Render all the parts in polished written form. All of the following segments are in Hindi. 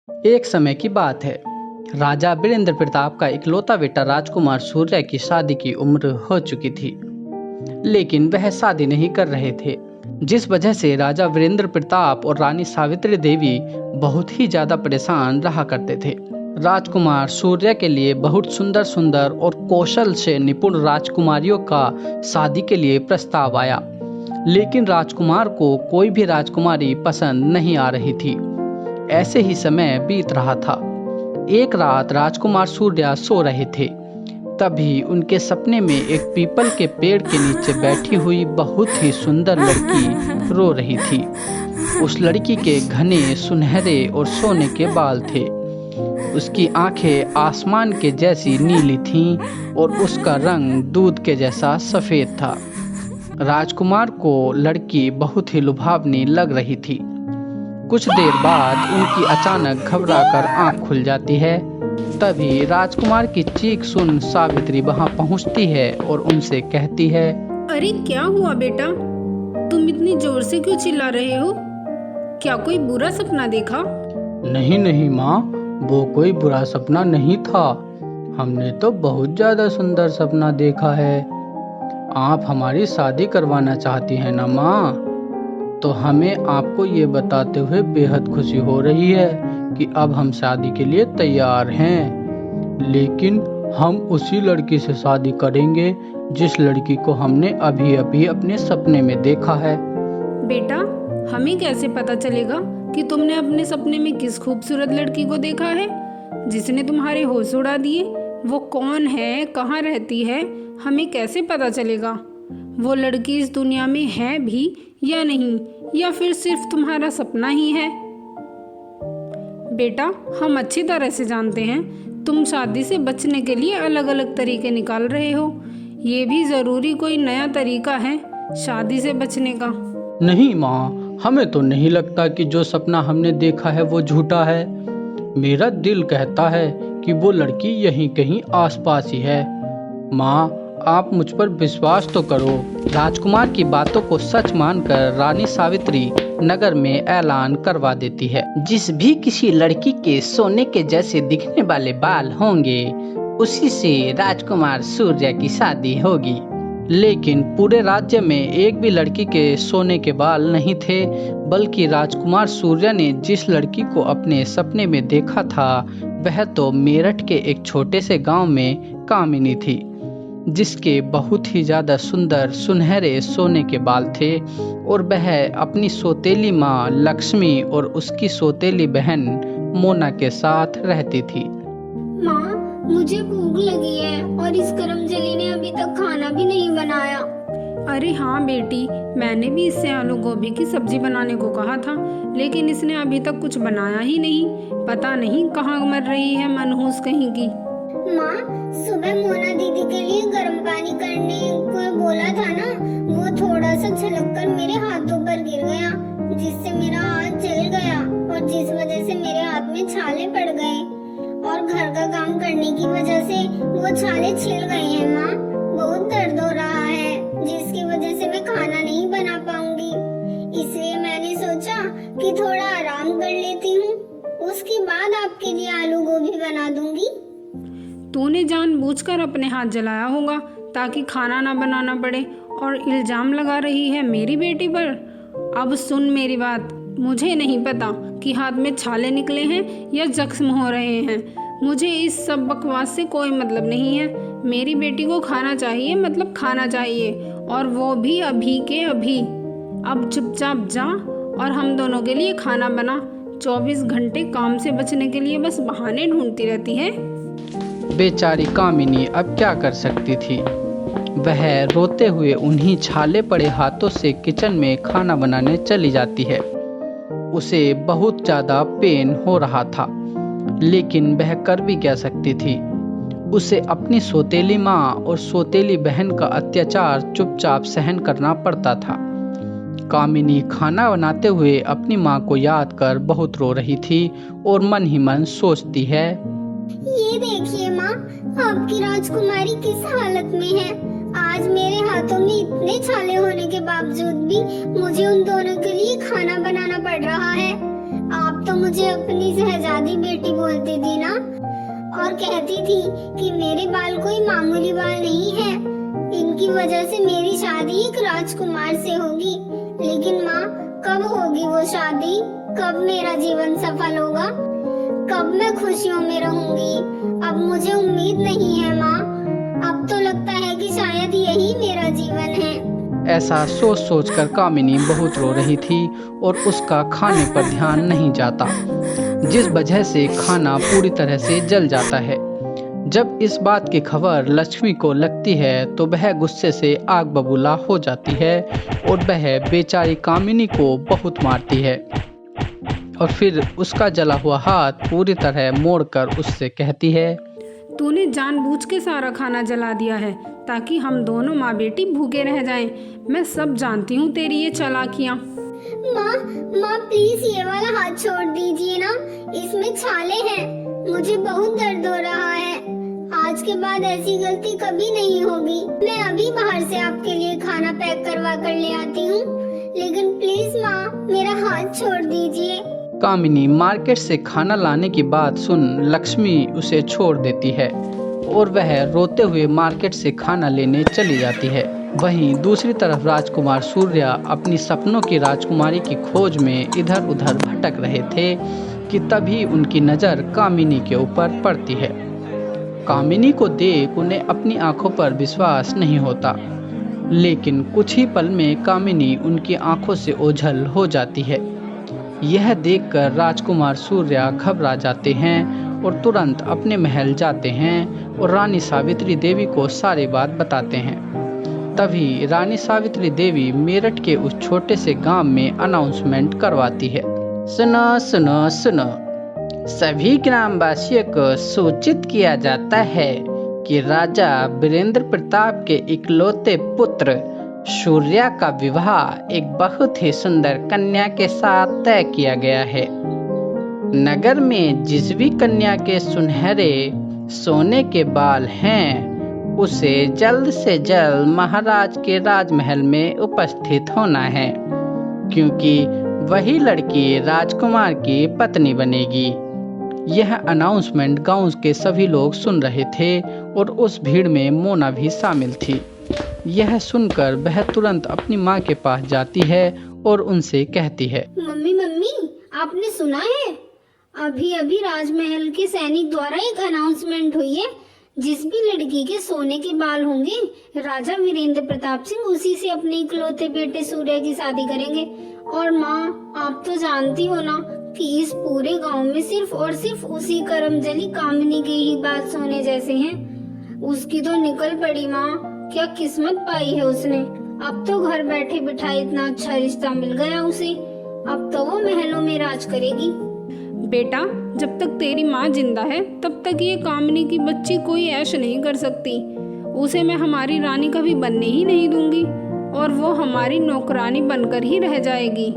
एक समय की बात है। राजा वीरेंद्र प्रताप का इकलौता बेटा राजकुमार सूर्य की शादी की उम्र हो चुकी थी, लेकिन वह शादी नहीं कर रहे थे, जिस वजह से राजा वीरेंद्र प्रताप और रानी सावित्री देवी बहुत ही ज्यादा परेशान रहा करते थे। राजकुमार सूर्य के लिए बहुत सुंदर सुंदर और कौशल से निपुण राजकुमारियों का शादी के लिए प्रस्ताव आया, लेकिन राजकुमार को कोई भी राजकुमारी पसंद नहीं आ रही थी। ऐसे ही समय बीत रहा था। एक रात राजकुमार सूर्य सो रहे थे, तभी उनके सपने में एक पीपल के पेड़ के नीचे बैठी हुई बहुत ही सुंदर लड़की रो रही थी। उस लड़की के घने सुनहरे और सोने के बाल थे। उसकी आंखें आसमान के जैसी नीली थीं और उसका रंग दूध के जैसा सफेद था। राजकुमार को लड़की बहुत ही लुभावनी लग रही थी। कुछ देर बाद उनकी अचानक घबराकर आंख खुल जाती है। तभी राजकुमार की चीख सुन सावित्री वहां पहुंचती है और उनसे कहती है, अरे क्या हुआ बेटा, तुम इतनी जोर से क्यों चिल्ला रहे हो? क्या कोई बुरा सपना देखा? नहीं नहीं माँ, वो कोई बुरा सपना नहीं था। हमने तो बहुत ज्यादा सुंदर सपना देखा है। आप हमारी शादी करवाना चाहती हैं ना माँ? तो हमें आपको ये बताते हुए बेहद खुशी हो रही है कि अब हम शादी के लिए तैयार हैं, लेकिन हम उसी लड़की से शादी करेंगे जिस लड़की को हमने अभी अभी अपने सपने में देखा है। बेटा, हमें कैसे पता चलेगा कि तुमने अपने सपने में किस खूबसूरत लड़की को देखा है जिसने तुम्हारे होश उड़ा दिए? वो कौन है, कहाँ रहती है, हमें कैसे पता चलेगा? वो लड़की इस दुनिया में है भी या नहीं, या फिर सिर्फ तुम्हारा सपना ही है? बेटा, हम अच्छी तरह से जानते हैं तुम शादी से बचने के लिए अलग अलग तरीके निकाल रहे हो। ये भी जरूरी कोई नया तरीका है शादी से बचने का? नहीं माँ, हमें तो नहीं लगता कि जो सपना हमने देखा है वो झूठा है। मेरा दिल कहता है कि वो लड़की यहीं कहीं आसपास ही है। माँ, आप मुझ पर विश्वास तो करो। राजकुमार की बातों को सच मानकर रानी सावित्री नगर में ऐलान करवा देती है, जिस भी किसी लड़की के सोने के जैसे दिखने वाले बाल होंगे उसी से राजकुमार सूर्य की शादी होगी। लेकिन पूरे राज्य में एक भी लड़की के सोने के बाल नहीं थे, बल्कि राजकुमार सूर्य ने जिस लड़की को अपने सपने में देखा था वह तो मेरठ के एक छोटे से गांव में कामिनी थी, जिसके बहुत ही ज्यादा सुंदर सुनहरे सोने के बाल थे और वह अपनी सौतेली माँ लक्ष्मी और उसकी सौतेली बहन मोना के साथ रहती थी। माँ, मुझे भूख लगी है और इस करमजली ने अभी तक खाना भी नहीं बनाया। अरे हाँ बेटी, मैंने भी इससे आलू गोभी की सब्जी बनाने को कहा था, लेकिन इसने अभी तक कुछ बनाया ही नहीं। पता नहीं कहाँ मर रही है मनहूस कहीं की। माँ, सुबह मोना दीदी के लिए गर्म पानी करने को बोला था ना, वो थोड़ा सा छलककर मेरे हाथों पर गिर गया, जिससे मेरा हाथ जल गया और जिस वजह से मेरे हाथ में छाले पड़ गए और घर का काम करने की वजह से वो छाले छिल गए हैं। माँ, बहुत दर्द हो रहा है, जिसकी वजह से मैं खाना नहीं बना पाऊंगी। इसलिए मैंने सोचा कि थोड़ा आराम कर लेती हूँ, उसके बाद आपके लिए आलू गोभी बना दूंगी। तूने जानबूझकर अपने हाथ जलाया होगा ताकि खाना ना बनाना पड़े और इल्जाम लगा रही है मेरी बेटी पर। अब सुन मेरी बात, मुझे नहीं पता कि हाथ में छाले निकले हैं या जख्म हो रहे हैं। मुझे इस सब बकवास से कोई मतलब नहीं है। मेरी बेटी को खाना चाहिए, मतलब खाना चाहिए, और वो भी अभी के अभी। अब चुपचाप जा और हम दोनों के लिए खाना बना। 24 घंटे काम से बचने के लिए बस बहाने ढूंढती रहती है। बेचारी कामिनी अब क्या कर सकती थी। वह रोते हुए उन्हीं छाले पड़े हाथों से किचन में खाना बनाने चली जाती है। उसे बहुत ज़्यादा पेन हो रहा था, लेकिन वह कर भी क्या सकती थी। उसे अपनी सौतेली माँ और सौतेली बहन का अत्याचार चुपचाप सहन करना पड़ता था। कामिनी खाना बनाते हुए अपनी माँ को याद कर बहुत रो रही थी और मन ही मन सोचती है, ये देखिए माँ, आपकी राजकुमारी किस हालत में है। आज मेरे हाथों में इतने छाले होने के बावजूद भी मुझे उन दोनों के लिए खाना बनाना पड़ रहा है। आप तो मुझे अपनी शहजादी बेटी बोलती थी ना, और कहती थी कि मेरे बाल कोई मामूली बाल नहीं है, इनकी वजह से मेरी शादी एक राजकुमार से होगी। लेकिन माँ, कब होगी वो शादी? कब मेरा जीवन सफल होगा? कब मैं खुशियों में रहूंगी? अब मुझे उम्मीद नहीं है माँ। अब तो लगता है कि शायद यही मेरा जीवन है। ऐसा सोच सोच कर कामिनी बहुत रो रही थी और उसका खाने पर ध्यान नहीं जाता, जिस वजह से खाना पूरी तरह से जल जाता है। जब इस बात की खबर लक्ष्मी को लगती है तो वह गुस्से से आग बबूला हो जाती है और वह बेचारी कामिनी को बहुत मारती है और फिर उसका जला हुआ हाथ पूरी तरह मोड़कर उससे कहती है, तूने जानबूझ के सारा खाना जला दिया है ताकि हम दोनों माँ बेटी भूखे रह जाएं। मैं सब जानती हूँ तेरी ये चालाकियाँ। माँ प्लीज ये वाला हाथ छोड़ दीजिए ना, इसमें छाले हैं, मुझे बहुत दर्द हो रहा है। आज के बाद ऐसी गलती कभी नहीं होगी। मैं अभी बाहर से आपके लिए खाना पैक करवा कर ले आती हूँ, लेकिन प्लीज माँ मेरा हाथ छोड़ दीजिए। कामिनी मार्केट से खाना लाने की बात सुन लक्ष्मी उसे छोड़ देती है और वह रोते हुए मार्केट से खाना लेने चली जाती है। वहीं दूसरी तरफ राजकुमार सूर्या अपनी सपनों की राजकुमारी की खोज में इधर उधर भटक रहे थे कि तभी उनकी नज़र कामिनी के ऊपर पड़ती है। कामिनी को देख उन्हें अपनी आंखों पर विश्वास नहीं होता, लेकिन कुछ ही पल में कामिनी उनकी आंखों से ओझल हो जाती है। यह देखकर राजकुमार सूर्या घबरा जाते हैं और तुरंत अपने महल जाते हैं और रानी सावित्री देवी को सारी बात बताते हैं। तभी रानी सावित्री देवी मेरठ के उस छोटे से गांव में अनाउंसमेंट करवाती है, सुनो सुनो सुनो, सभी ग्रामवासियों को सूचित किया जाता है कि राजा वीरेंद्र प्रताप के इकलौते पुत्र सूर्या का विवाह एक बहुत ही सुंदर कन्या के साथ तय किया गया है। नगर में जिस भी कन्या के सुनहरे सोने के बाल हैं, उसे जल्द से जल्द महाराज के राजमहल में उपस्थित होना है, क्योंकि वही लड़की राजकुमार की पत्नी बनेगी। यह अनाउंसमेंट गांव के सभी लोग सुन रहे थे और उस भीड़ में मोना भी शामिल थी। यह सुनकर वह तुरंत अपनी माँ के पास जाती है और उनसे कहती है, मम्मी आपने सुना है? अभी अभी राजमहल के सैनिक द्वारा एक अनाउंसमेंट हुई है, जिस भी लड़की के सोने के बाल होंगे राजा वीरेंद्र प्रताप सिंह उसी से अपने इकलौते बेटे सूर्या की शादी करेंगे। और माँ, आप तो जानती हो ना कि इस पूरे गांव में सिर्फ और सिर्फ उसी करमजली कामिनी की ही बात सोने जैसे हैं। उसकी तो निकल पड़ी माँ, क्या किस्मत पाई है उसने। अब तो घर बैठे बिठाए इतना अच्छा रिश्ता मिल गया उसे, अब तो वो महलों में राज करेगी। बेटा, जब तक तेरी माँ जिंदा है तब तक ये कामिनी की बच्ची कोई ऐश नहीं कर सकती। उसे मैं हमारी रानी कभी बनने ही नहीं दूंगी और वो हमारी नौकरानी बनकर ही रह जाएगी।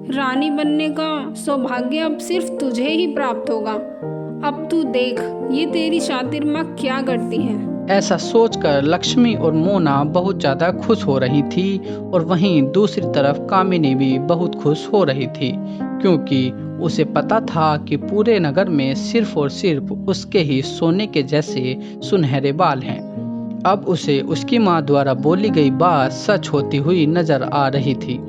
रानी बनने का सौभाग्य अब सिर्फ तुझे ही प्राप्त होगा। अब तू देख ये तेरी शातिर माँ क्या करती है। ऐसा सोचकर लक्ष्मी और मोना बहुत ज़्यादा खुश हो रही थी और वहीं दूसरी तरफ कामिनी भी बहुत खुश हो रही थी, क्योंकि उसे पता था कि पूरे नगर में सिर्फ और सिर्फ उसके ही सोने के जैसे सुनहरे बाल हैं। अब उसे उसकी माँ द्वारा बोली गई बात सच होती हुई नजर आ रही थी,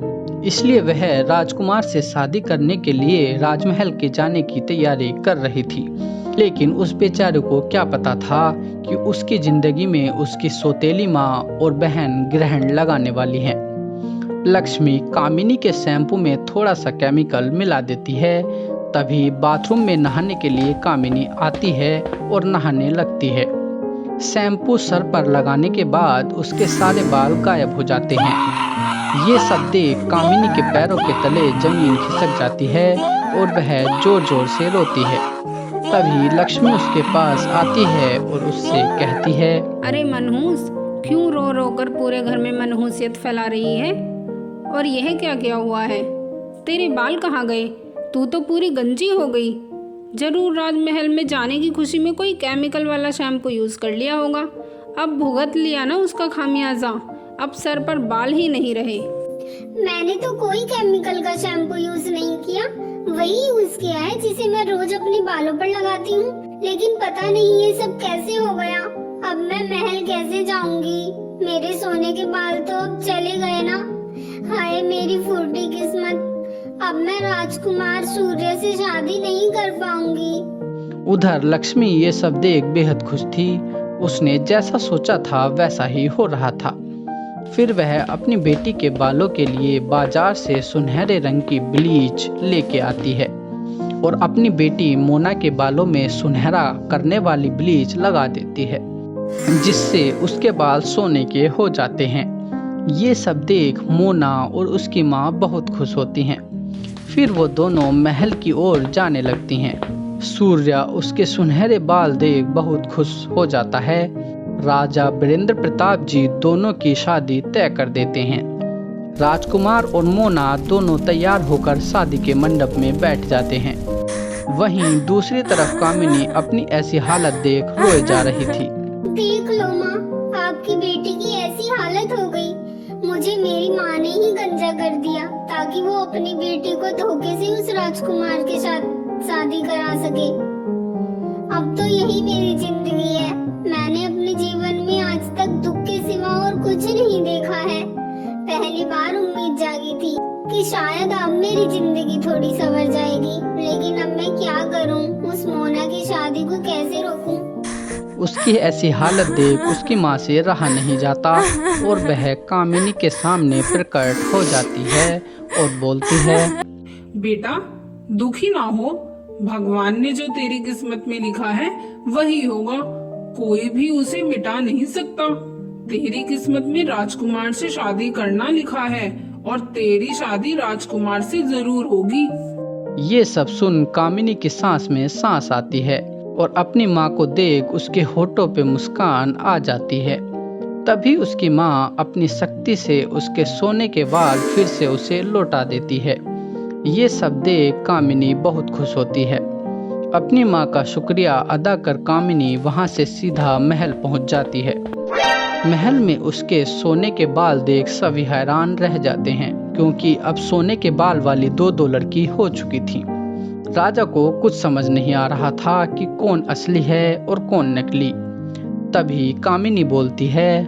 इसलिए वह राजकुमार से शादी करने के लिए राजमहल के जाने की तैयारी कर रही थी। लेकिन उस बेचारे को क्या पता था कि उसकी जिंदगी में उसकी सौतेली माँ और बहन ग्रहण लगाने वाली हैं। लक्ष्मी कामिनी के शैम्पू में थोड़ा सा केमिकल मिला देती है। तभी बाथरूम में नहाने के लिए कामिनी आती है और नहाने लगती है। शैम्पू सर पर लगाने के बाद उसके सारे बाल गायब हो जाते हैं। ये सब देख कामिनी के पैरों के तले जमीन खिसक जाती है और वह जोर जोर से रोती है। तभी लक्ष्मी उसके पास आती है और उससे कहती है, अरे मनहूस, क्यों रो रो कर पूरे घर में मनहूसियत फैला रही है? और यह क्या क्या हुआ है? तेरे बाल कहाँ गए? तू तो पूरी गंजी हो गई। जरूर राजमहल में जाने की खुशी में कोई केमिकल वाला शैम्पू यूज कर लिया होगा। अब भुगत लिया ना उसका खामियाजा। अब सर पर बाल ही नहीं रहे। मैंने तो कोई केमिकल का शैम्पू यूज नहीं किया, वही यूज किया है जिसे मैं रोज अपने बालों पर लगाती हूँ। लेकिन पता नहीं ये सब कैसे हो गया। अब मैं महल कैसे जाऊंगी? मेरे सोने के बाल तो अब चले गए ना। हाय मेरी फूटी किस्मत। अब मैं राजकुमार सूर्य से शादी नहीं कर पाऊंगी। उधर लक्ष्मी ये सब देख बेहद खुश थी। उसने जैसा सोचा था वैसा ही हो रहा था। फिर वह अपनी बेटी के बालों के लिए बाजार से सुनहरे रंग की ब्लीच लेके आती है और अपनी बेटी मोना के बालों में सुनहरा करने वाली ब्लीच लगा देती है, जिससे उसके बाल सोने के हो जाते हैं। ये सब देख मोना और उसकी माँ बहुत खुश होती हैं। फिर वो दोनों महल की ओर जाने लगती हैं। सूर्य उसके सुनहरे बाल देख बहुत खुश हो जाता है। राजा वीरेंद्र प्रताप जी दोनों की शादी तय कर देते हैं। राजकुमार और मोना दोनों तैयार होकर शादी के मंडप में बैठ जाते हैं। वहीं दूसरी तरफ कामिनी अपनी ऐसी हालत देख रोए जा रही थी। देख लो माँ, आपकी बेटी की ऐसी हालत हो गई। मुझे मेरी माँ ने ही गंजा कर दिया ताकि वो अपनी बेटी को धोखे से उस राजकुमार के साथ शादी करा सके। अब तो यही मेरी जिंदगी है। मैंने अपने जीवन में आज तक दुख के सिवा और कुछ नहीं देखा है। पहली बार उम्मीद जागी थी कि शायद अब मेरी जिंदगी थोड़ी संवर जाएगी, लेकिन अब मैं क्या करूं? उस मोना की शादी को कैसे रोकूं? उसकी ऐसी हालत देख उसकी माँ से रहा नहीं जाता और वह कामिनी के सामने प्रकट हो जाती है और बोलती है, बेटा दुखी ना हो, भगवान ने जो तेरी किस्मत में लिखा है वही होगा। कोई भी उसे मिटा नहीं सकता। तेरी किस्मत में राजकुमार से शादी करना लिखा है और तेरी शादी राजकुमार से जरूर होगी। ये सब सुन कामिनी की सांस में सांस आती है और अपनी माँ को देख उसके होठों पे मुस्कान आ जाती है। तभी उसकी माँ अपनी शक्ति से उसके सोने के बाल फिर से उसे लौटा देती है। ये सब देख कामिनी बहुत खुश होती है। अपनी माँ का शुक्रिया अदा कर कामिनी वहाँ से सीधा महल पहुँच जाती है। महल में उसके सोने के बाल देख सभी हैरान रह जाते हैं, क्योंकि अब सोने के बाल वाली दो लड़की हो चुकी थी। राजा को कुछ समझ नहीं आ रहा था कि कौन असली है और कौन नकली। तभी कामिनी बोलती है,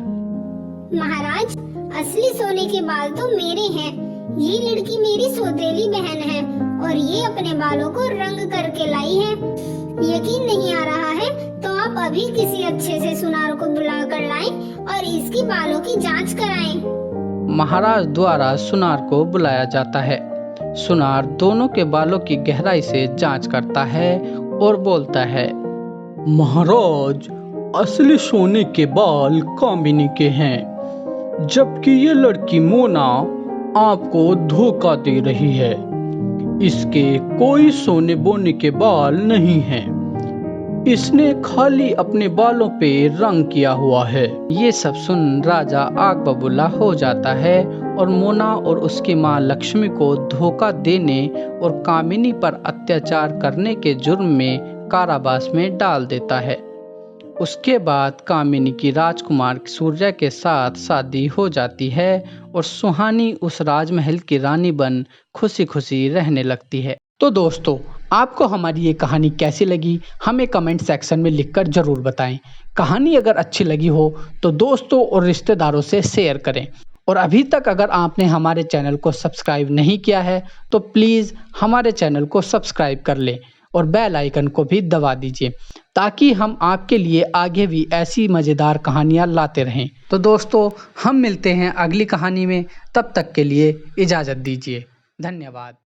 महाराज, असली सोने के बाल तो मेरे हैं। ये लड़की मेरी सौतेली बहन है और ये अपने बालों को रंग करके लाई है। यकीन नहीं आ रहा है तो आप अभी किसी अच्छे से सुनार को बुला कर लाएं और इसकी बालों की जांच कराएं। महाराज द्वारा सुनार को बुलाया जाता है। सुनार दोनों के बालों की गहराई से जांच करता है और बोलता है, महाराज, असली सोने के बाल कामिनी के हैं, जबकि ये लड़की मोना आपको धोखा दे रही है। इसके कोई सोने बोने के बाल नहीं हैं। इसने खाली अपने बालों पे रंग किया हुआ है। ये सब सुन राजा आग बबूला हो जाता है और मोना और उसकी माँ लक्ष्मी को धोखा देने और कामिनी पर अत्याचार करने के जुर्म में कारावास में डाल देता है। उसके बाद कामिनी की राजकुमार सूर्य के साथ शादी हो जाती है और सुहानी उस राजमहल की रानी बन खुशी खुशी रहने लगती है। तो दोस्तों, आपको हमारी ये कहानी कैसी लगी हमें कमेंट सेक्शन में लिखकर ज़रूर बताएं। कहानी अगर अच्छी लगी हो तो दोस्तों और रिश्तेदारों से शेयर करें। और अभी तक अगर आपने हमारे चैनल को सब्सक्राइब नहीं किया है तो प्लीज़ हमारे चैनल को सब्सक्राइब कर लें और बेल आइकन को भी दबा दीजिए, ताकि हम आपके लिए आगे भी ऐसी मज़ेदार कहानियाँ लाते रहें। तो दोस्तों, हम मिलते हैं अगली कहानी में। तब तक के लिए इजाज़त दीजिए। धन्यवाद।